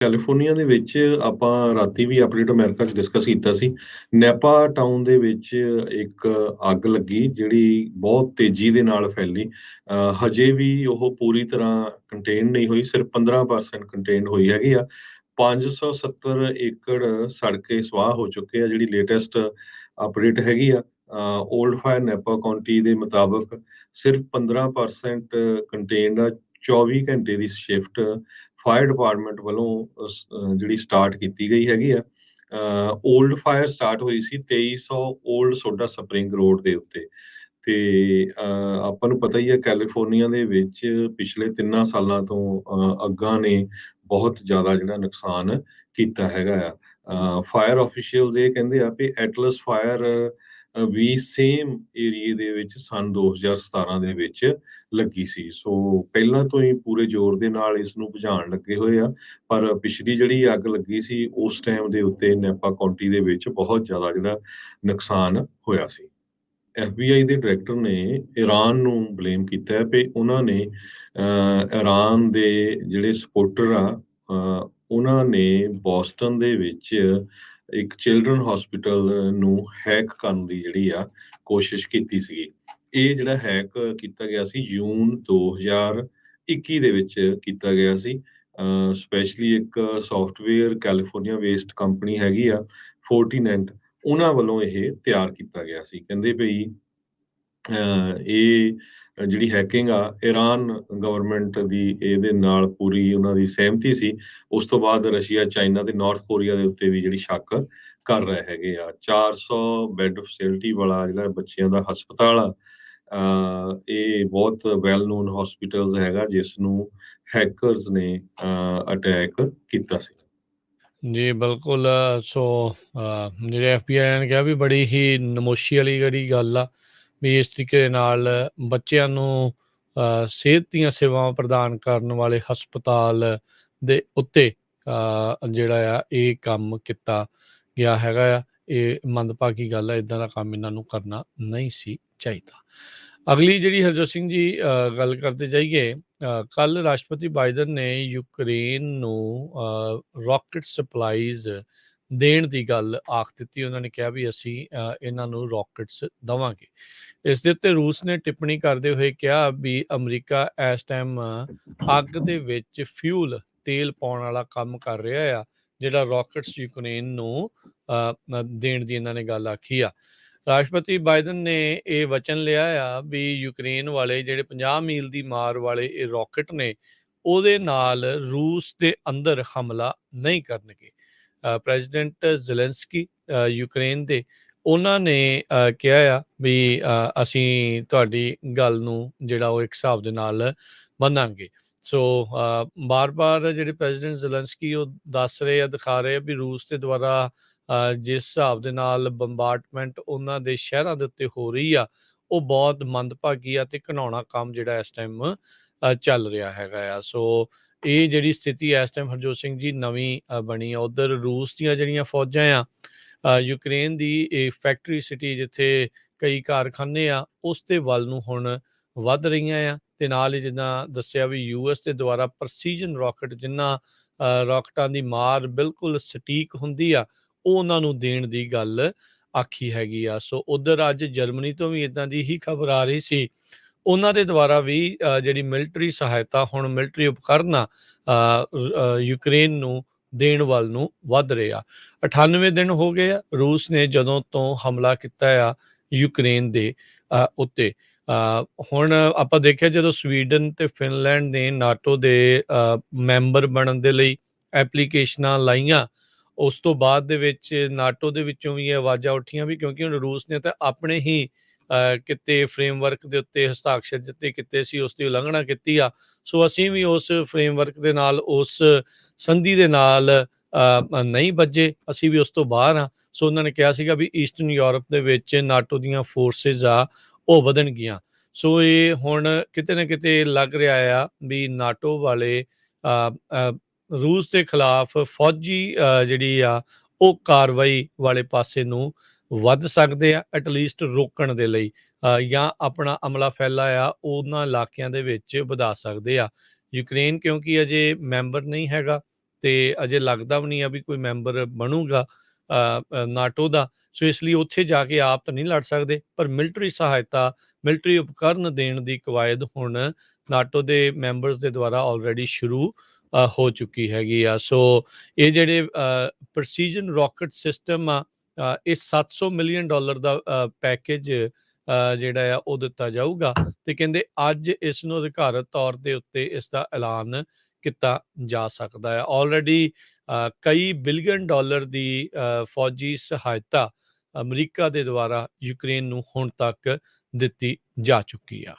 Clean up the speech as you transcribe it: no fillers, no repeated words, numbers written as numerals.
California ਦੇ ਵਿੱਚ ਆਪਾਂ ਰਾਤੀ ਵੀ ਅਪਡੇਟ ਅਮਰੀਕਾ 'ਚ ਡਿਸਕਸ ਕੀਤਾ ਸੀ। ਨੈਪਾ ਟਾਊਨ ਦੇ ਵਿੱਚ ਇੱਕ ਅੱਗ ਲੱਗੀ ਜਿਹੜੀ ਬਹੁਤ ਤੇਜ਼ੀ ਦੇ ਨਾਲ ਫੈਲੀ। ਹਜੇ ਵੀ ਉਹ ਪੂਰੀ ਤਰ੍ਹਾਂ ਕੰਟੇਨ ਨਹੀਂ ਹੋਈ, ਸਿਰਫ 15% ਕੰਟੇਨ ਹੋਈ ਹੈਗੀ ਆ। 570 ਏਕੜ ਸੜ ਕੇ ਸਵਾਹ ਹੋ ਚੁੱਕੇ ਆ, ਜਿਹੜੀ ਲੇਟੈਸਟ ਅਪਡੇਟ ਹੈਗੀ ਆ। ਓਲਡ ਫਾਇਰ ਨੈਪਾ ਕਾਉਂਟੀ ਦੇ ਮੁਤਾਬਕ ਸਿਰਫ 15% ਕੰਟੇਨਡ ਆ। 24 ਘੰਟੇ ਦੀ ਸ਼ਿਫਟ ਫਾਇਰ ਡਿਪਾਰਟਮੈਂਟ ਵੱਲੋਂ ਜਿਹੜੀ ਸਟਾਰਟ ਕੀਤੀ ਗਈ ਹੈਗੀ ਆ। ਓਲਡ ਫਾਇਰ ਸਟਾਰਟ ਹੋਈ ਸੀ 2300 ਓਲਡ ਸੋਡਾ ਸਪਰਿੰਗ ਰੋਡ ਦੇ ਉੱਤੇ। ਤੇ ਆਪਾਂ ਨੂੰ ਪਤਾ ਹੀ ਹੈ ਕੈਲੀਫੋਰਨੀਆ ਦੇ ਵਿੱਚ ਪਿਛਲੇ 3 ਸਾਲਾਂ ਤੋਂ ਅੱਗਾਂ ਨੇ ਬਹੁਤ ਜ਼ਿਆਦਾ ਜਿਹੜਾ ਨੁਕਸਾਨ ਕੀਤਾ ਹੈਗਾ ਆ। ਫਾਇਰ ਆਫੀਸ਼ੀਅਲਸ ਇਹ ਕਹਿੰਦੇ ਆ ਵੀ ਐਟਲਸ ਫਾਇਰ ਵੀ ਸੇਮ ਏਰੀਏ ਦੇ ਵਿੱਚ ਸੰਨ 2017 ਦੇ ਵਿੱਚ ਲੱਗੀ ਸੀ। ਸੋ ਪਹਿਲਾਂ ਤੋਂ ਹੀ ਪੂਰੇ ਜ਼ੋਰ ਦੇ ਨਾਲ ਇਸ ਨੂੰ ਬੁਝਾਉਣ ਲੱਗੇ ਹੋਏ ਆ। ਪਰ ਪਿਛਲੀ ਜਿਹੜੀ ਅੱਗ ਲੱਗੀ ਸੀ ਉਸ ਟਾਈਮ ਦੇ ਉੱਤੇ ਨੈਪਾ ਕਾਉਂਟੀ ਦੇ ਵਿੱਚ ਬਹੁਤ ਜ਼ਿਆਦਾ ਜਿਹੜਾ ਨੁਕਸਾਨ ਹੋਇਆ ਸੀ। FBI ਦੇ ਡਾਇਰੈਕਟਰ ਨੇ ਈਰਾਨ ਨੂੰ ਬਲੇਮ ਕੀਤਾ ਹੈ ਵੀ ਉਹਨਾਂ ਨੇ ਈਰਾਨ ਦੇ ਜਿਹੜੇ ਸਪੋਰਟਰ ਆ ਉਹਨਾਂ ਨੇ ਬੋਸਟਨ ਦੇ ਵਿੱਚ ਇੱਕ ਚਿਲਡਰਨ ਹਸਪੀਟਲ ਨੂੰ ਹੈਕ ਕਰਨ ਦੀ ਜਿਹੜੀ ਆ ਕੋਸ਼ਿਸ਼ ਕੀਤੀ ਸੀਗੀ। ਇਹ ਜਿਹੜਾ ਹੈਕ ਕੀਤਾ ਗਿਆ ਸੀ ਜੂਨ 2021 ਦੇ ਵਿੱਚ ਕੀਤਾ ਗਿਆ ਸੀ। ਸਪੈਸ਼ਲੀ ਇੱਕ ਸੌਫਟਵੇਅਰ ਕੈਲੀਫੋਰਨੀਆ ਵੇਸਟ ਕੰਪਨੀ ਹੈਗੀ ਆ ਫੋਰਟੀਨੈਂਟ, ਉਹਨਾਂ ਵੱਲੋਂ ਇਹ ਤਿਆਰ ਕੀਤਾ ਗਿਆ ਸੀ। ਕਹਿੰਦੇ ਭਈ ਇਹ ਜਿਹੜੀ ਹੈਕਿੰਗ ਆ ਈਰਾਨ ਗਵਰਨਮੈਂਟ ਦੀ ਇਹਦੇ ਨਾਲ ਪੂਰੀ ਉਹਨਾਂ ਦੀ ਸਹਿਮਤੀ ਸੀ। ਉਸ ਤੋਂ ਬਾਅਦ ਰਸ਼ੀਆ, ਚਾਈਨਾ ਤੇ ਨਾਰਥ ਕੋਰੀਆ ਦੇ ਉੱਤੇ ਵੀ ਜਿਹੜੀ ਸ਼ੱਕ ਕਰ ਰਹੇ ਹੈਗੇ ਆ। 400 ਬੈੱਡ ਫੈਸਿਲਿਟੀ ਵਾਲਾ ਜਿਹੜਾ ਬੱਚਿਆਂ ਦਾ ਹਸਪਤਾਲ ਆ, ਇਹ ਬਹੁਤ ਵੈਲ ਨੋਨ ਹਸਪੀਟਲਸ ਹੈਗਾ ਜਿਸ ਨੂੰ ਹੈਕਰਸ ਨੇ ਅਟੈਕ ਕੀਤਾ ਸੀ। ਜੀ ਬਿਲਕੁਲ। ਸੋ ਜਿਹੜੇ FBI ਨੇ ਕਿਹਾ ਵੀ ਬੜੀ ਹੀ ਨਮੋਸ਼ੀ ਵਾਲੀ ਜਿਹੜੀ ਗੱਲ ਆ ਵੀ ਇਸ ਤਰੀਕੇ ਦੇ ਨਾਲ ਬੱਚਿਆਂ ਨੂੰ ਸਿਹਤ ਦੀਆਂ ਸੇਵਾਵਾਂ ਪ੍ਰਦਾਨ ਕਰਨ ਵਾਲੇ ਹਸਪਤਾਲ ਦੇ ਉੱਤੇ ਜਿਹੜਾ ਆ ਇਹ ਕੰਮ ਕੀਤਾ ਗਿਆ ਹੈਗਾ ਆ। ਇਹ ਮੰਦਭਾਗੀ ਗੱਲ ਆ, ਇੱਦਾਂ ਦਾ ਕੰਮ ਇਹਨਾਂ ਨੂੰ ਕਰਨਾ ਨਹੀਂ ਸੀ ਚਾਹੀਦਾ। ਅਗਲੀ ਜਿਹੜੀ ਹਰਜੋਤ ਸਿੰਘ ਜੀ ਗੱਲ ਕਰਦੇ ਜਾਈਏ, ਕੱਲ੍ਹ ਰਾਸ਼ਟਰਪਤੀ ਬਾਈਡਨ ਨੇ ਯੂਕਰੇਨ ਨੂੰ ਰੌਕਟ ਸਪਲਾਈਜ਼ ਦੇਣ ਦੀ ਗੱਲ ਆਖ ਦਿੱਤੀ। ਉਹਨਾਂ ਨੇ ਕਿਹਾ ਵੀ ਅਸੀਂ ਇਹਨਾਂ ਨੂੰ ਰੌਕਟਸ ਦੇਵਾਂਗੇ। ਇਸ ਦੇ ਉੱਤੇ ਰੂਸ ਨੇ ਟਿੱਪਣੀ ਕਰਦੇ ਹੋਏ ਕਿਹਾ ਵੀ ਅਮਰੀਕਾ ਇਸ ਟਾਈਮ ਅੱਗ ਦੇ ਵਿੱਚ ਫਿਊਲ ਤੇਲ ਪਾਉਣ ਵਾਲਾ ਕੰਮ ਕਰ ਰਿਹਾ ਆ, ਜਿਹੜਾ ਰੌਕਟਸ ਯੂਕਰੇਨ ਨੂੰ ਦੇਣ ਦੀ ਇਹਨਾਂ ਨੇ ਗੱਲ ਆਖੀ ਆ। ਰਾਸ਼ਟਰਪਤੀ ਬਾਈਡਨ ਨੇ ਇਹ ਵਚਨ ਲਿਆ ਆ ਵੀ ਯੂਕਰੇਨ ਵਾਲੇ ਜਿਹੜੇ 50 ਮੀਲ ਦੀ ਮਾਰ ਵਾਲੇ ਇਹ ਰੌਕਟ ਨੇ ਉਹਦੇ ਨਾਲ ਰੂਸ ਦੇ ਅੰਦਰ ਹਮਲਾ ਨਹੀਂ ਕਰਨਗੇ। ਪ੍ਰੈਜ਼ੀਡੈਂਟ ਜ਼ੈਲੈਂਸਕੀ ਯੂਕਰੇਨ ਦੇ, ਉਹਨਾਂ ਨੇ ਕਿਹਾ ਆ ਵੀ ਅਸੀਂ ਤੁਹਾਡੀ ਗੱਲ ਨੂੰ ਜਿਹੜਾ ਉਹ ਇੱਕ ਹਿਸਾਬ ਦੇ ਨਾਲ ਮੰਨਾਂਗੇ। ਸੋ ਬਾਰ-ਬਾਰ ਜਿਹੜੇ ਪ੍ਰੈਜ਼ੀਡੈਂਟ ਜ਼ੈਲੈਂਸਕੀ ਉਹ ਦੱਸ ਰਹੇ ਆ, ਦਿਖਾ ਰਹੇ ਆ ਵੀ ਰੂਸ ਦੇ ਦੁਆਰਾ ਜਿਸ ਹਿਸਾਬ ਦੇ ਨਾਲ ਬੰਬਾਰਡਮੈਂਟ ਉਹਨਾਂ ਦੇ ਸ਼ਹਿਰਾਂ ਦੇ ਉੱਤੇ ਹੋ ਰਹੀ ਆ ਉਹ ਬਹੁਤ ਮੰਦਭਾਗੀ ਆ ਤੇ ਘਿਨਾਉਣਾ ਕੰਮ ਜਿਹੜਾ ਇਸ ਟਾਈਮ ਚੱਲ ਰਿਹਾ ਹੈਗਾ ਆ। ਸੋ ਇਹ ਜਿਹੜੀ ਸਥਿਤੀ ਇਸ ਟਾਈਮ ਹਰਜੋਤ ਸਿੰਘ ਜੀ ਨਵੀਂ ਬਣੀ ਆ। ਉੱਧਰ ਰੂਸ ਦੀਆਂ ਜਿਹੜੀਆਂ ਫੌਜਾਂ ਆ ਯੂਕਰੇਨ ਦੀ ਇਹ ਫੈਕਟਰੀ ਸਿਟੀ ਜਿੱਥੇ ਕਈ ਕਾਰਖਾਨੇ ਆ ਉਸ ਦੇ ਵੱਲ ਨੂੰ ਹੁਣ ਵੱਧ ਰਹੀਆਂ ਆ। ਤੇ ਨਾਲ ਹੀ ਜਿੱਦਾਂ ਦੱਸਿਆ ਵੀ US ਦੇ ਦੁਆਰਾ ਪ੍ਰਸੀਜਨ ਰੌਕਟ, ਜਿਨ੍ਹਾਂ ਰੌਕਟਾਂ ਦੀ ਮਾਰ ਬਿਲਕੁਲ ਸਟੀਕ ਹੁੰਦੀ ਆ, ਉਹ ਉਹਨਾਂ ਨੂੰ ਦੇਣ ਦੀ ਗੱਲ ਆਖੀ ਹੈਗੀ ਆ। ਸੋ ਉੱਧਰ ਅੱਜ ਜਰਮਨੀ ਤੋਂ ਵੀ ਇੱਦਾਂ ਦੀ ਹੀ ਖਬਰ ਆ ਰਹੀ ਸੀ, ਉਹਨਾਂ ਦੇ ਦੁਆਰਾ ਵੀ ਜਿਹੜੀ ਮਿਲਟਰੀ ਸਹਾਇਤਾ, ਹੁਣ ਮਿਲਟਰੀ ਉਪਕਰਨ ਆ ਯੂਕਰੇਨ ਨੂੰ ਦੇਣ ਵੱਲ ਨੂੰ ਵੱਧ ਰਹੇ ਆ। 98 ਦਿਨ ਹੋ ਗਏ ਆ ਰੂਸ ਨੇ ਜਦੋਂ ਤੋਂ ਹਮਲਾ ਕੀਤਾ ਆ ਯੂਕਰੇਨ ਦੇ ਉੱਤੇ। ਹੁਣ ਆਪਾਂ ਦੇਖਿਆ ਜਦੋਂ ਸਵੀਡਨ ਤੇ ਫਿਨਲੈਂਡ ਨੇ ਨਾਟੋ ਦੇ ਮੈਂਬਰ ਬਣਨ ਦੇ ਲਈ ਐਪਲੀਕੇਸ਼ਨਾਂ ਲਾਈਆਂ, ਉਸ ਤੋਂ ਬਾਅਦ ਦੇ ਵਿੱਚ ਨਾਟੋ ਦੇ ਵਿੱਚੋਂ ਵੀ ਇਹ ਆਵਾਜ਼ਾਂ ਉੱਠੀਆਂ ਵੀ ਕਿਉਂਕਿ ਹੁਣ ਰੂਸ ਨੇ ਤਾਂ ਆਪਣੇ ਹੀ ਕਿਤੇ ਫਰੇਮਵਰਕ ਦੇ ਉੱਤੇ ਹਸਤਾਖਰ ਜਿੱਤੇ ਕੀਤੇ ਸੀ ਉਸ ਦੀ ਉਲੰਘਣਾ ਕੀਤੀ ਆ। ਸੋ ਅਸੀਂ ਵੀ ਉਸ ਫਰੇਮਵਰਕ ਦੇ ਨਾਲ, ਉਸ ਸੰਧੀ ਦੇ ਨਾਲ ਨਹੀਂ ਬੱਝੇ, ਅਸੀਂ ਵੀ ਉਸ ਤੋਂ ਬਾਹਰ ਹਾਂ। ਸੋ ਉਹਨਾਂ ਨੇ ਕਿਹਾ ਸੀਗਾ ਵੀ ਈਸਟਰਨ ਯੂਰਪ ਦੇ ਵਿੱਚ ਨਾਟੋ ਦੀਆਂ ਫੋਰਸਿਸ ਆ ਉਹ ਵਧਣਗੀਆਂ। ਸੋ ਇਹ ਹੁਣ ਕਿਤੇ ਨਾ ਕਿਤੇ ਲੱਗ ਰਿਹਾ ਆ ਵੀ ਨਾਟੋ ਵਾਲੇ ਰੂਸ ਦੇ ਖਿਲਾਫ ਫੌਜੀ ਜਿਹੜੀ ਆ ਉਹ ਕਾਰਵਾਈ ਵਾਲੇ ਪਾਸੇ ਨੂੰ ਵੱਧ ਸਕਦੇ ਆ, ਐਟਲੀਸਟ ਰੋਕਣ ਦੇ ਲਈ, ਜਾਂ ਆਪਣਾ ਅਮਲਾ ਫੈਲਾ ਆ ਉਹਨਾਂ ਇਲਾਕਿਆਂ ਦੇ ਵਿੱਚ ਵਧਾ ਸਕਦੇ ਆ। ਯੂਕਰੇਨ ਕਿਉਂਕਿ ਅਜੇ ਮੈਂਬਰ ਨਹੀਂ ਹੈਗਾ ਤੇ ਅਜੇ ਲੱਗਦਾ ਵੀ ਨਹੀਂ ਆ ਵੀ ਕੋਈ ਮੈਂਬਰ ਬਣੂਗਾ ਨਾਟੋ ਦਾ। ਸੋ ਇਸ ਲਈ ਉੱਥੇ ਜਾ ਕੇ ਆਪ ਤਾਂ ਨਹੀਂ ਲੜ ਸਕਦੇ, ਪਰ ਮਿਲਟਰੀ ਸਹਾਇਤਾ, ਮਿਲਟਰੀ ਉਪਕਰਨ ਦੇਣ ਦੀ ਕਵਾਇਦ ਹੁਣ ਨਾਟੋ ਦੇ ਮੈਂਬਰਸ ਦੇ ਦੁਆਰਾ ਆਲਰੇਡੀ ਸ਼ੁਰੂ ਹੋ ਚੁੱਕੀ ਹੈਗੀ ਆ। ਸੋ ਇਹ ਜਿਹੜੇ ਪ੍ਰਸੀਜਨ ਰਾਕਟ ਸਿਸਟਮ ਆ, ਇਹ $700 ਮਿਲੀਅਨ ਦਾ ਪੈਕੇਜ ਜਿਹੜਾ ਆ ਉਹ ਦਿੱਤਾ ਜਾਊਗਾ, ਤੇ ਕਹਿੰਦੇ ਅੱਜ ਇਸ ਨੂੰ ਅਧਿਕਾਰਤ ਤੌਰ ਦੇ ਉੱਤੇ ਇਸ ਦਾ ਐਲਾਨ ਕੀਤਾ ਜਾ ਸਕਦਾ ਹੈ। ਆਲਰੇਡੀ ਕਈ ਬਿਲੀਅਨ ਡਾਲਰ ਦੀ ਫੌਜੀ ਸਹਾਇਤਾ ਅਮਰੀਕਾ ਦੇ ਦੁਆਰਾ ਯੂਕਰੇਨ ਨੂੰ ਹੁਣ ਤੱਕ ਦਿੱਤੀ ਜਾ ਚੁੱਕੀ ਆ।